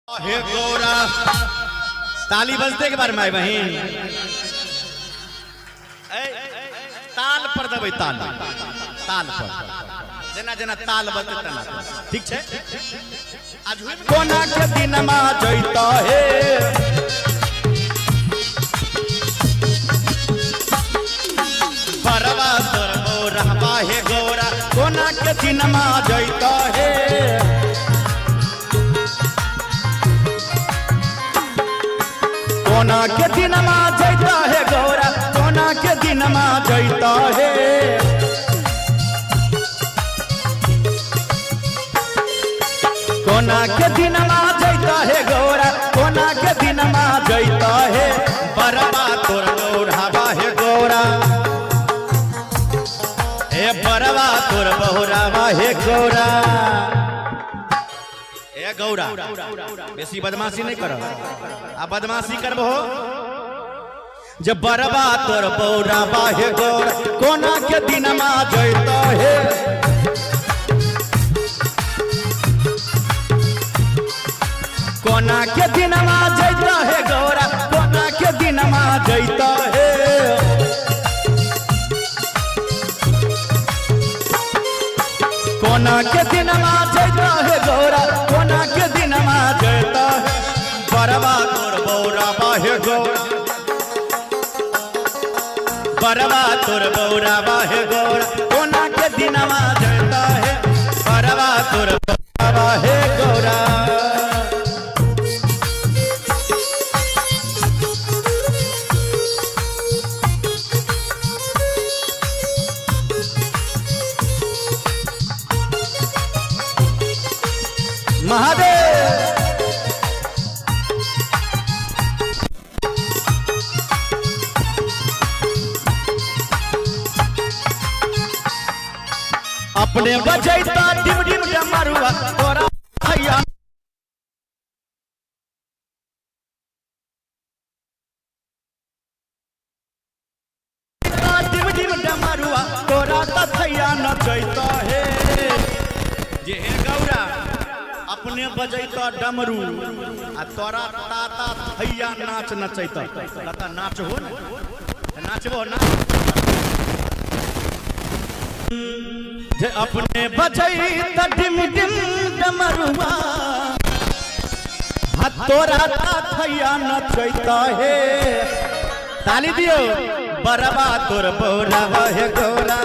हे गौरा ताली बजते के बार माय बहन ताल पर दबे ताल ताल पर जना जना ताल बजते तना ठीक छे आज हुई कोना के दिन मा जइता हे परवा तोर रहबा हे गौरा कोना के दिन मा जइता हे कोना के दिन मा जइता है गौरा कोना के दिन मा जइता है कोना के दिन मा जइता है गौरा कोना के दिन मा जइता है बरबा तोर बहुरावा है गौरा ए बरबा तोर बहुरावा है गौरा ए गौरा बेसी बदमाशी नहीं करो आ बदमाशी करबो जब बरबा तोर बहुरावा हे गौरा कोना के दिन मा जइता हे कोना के दिन मा जइता हे गौरा कोना के दिन मा जइता हे कोना के दिन मा जइता हे गौरा कोना के दिन मा जइता है बरबा तोर बहुरावा हे गौरा बरबा तोर बहुरावा हे गौरा कोना के दिन मा जइता है बरबा तोर बहुरावा हे गौरा महादेव अपने बजैता डिम डिम डमरुआ तोरा भैया डिम डिम डमरुआ तोरा तथैया नचैता हे जे हे गौरा अपने बजैता डमरू आ तोरा ताता थैया नाच नचैता ताता नाच हो ना नाचबो ना जे अपने बजैता डिम डिम डमरुआ आ तोरा थैया नचैता हे ताली दियो बरबा तोर बहुरावा हे गौरा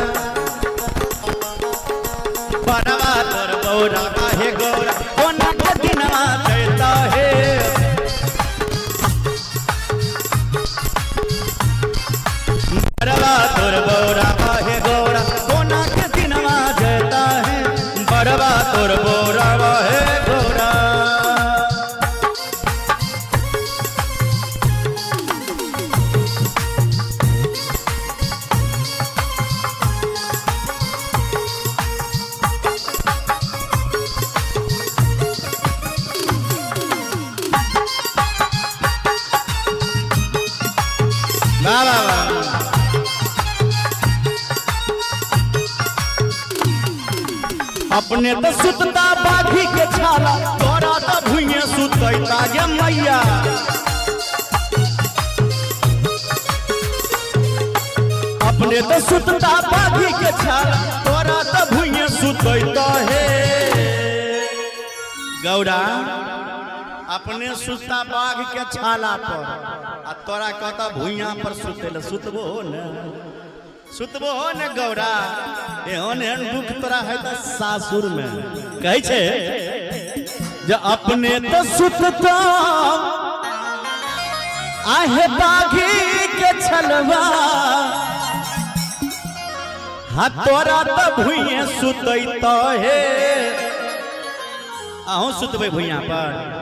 बरबा तोर बहुरावा हे गौरा कोना के दिन मा जइता हे बरबा तोर बहुरावा हे गौरा कोना के दिन मा जइता है बरबा तोर बहुरावा हे गौरा अपने तो सुतता बाघी के छाला तोरा तो भुइये सुतैता गे मैया अपने तो सुतता बाघी के छाला तोरा तो भुइये सुतैता हे गौरा अपने सुतता बाघ के छाला पर आ तोरा कहता भुइया पर सुतेल सुतबो न सुतबो न गौरा एहन एहन दुख तोरा है त सासुर में कहै छे जे अपने तो सुतता आहे बाघी के छलवा हा तोरा त भुइये सुतैता हे आहू सुतबे भुइया पर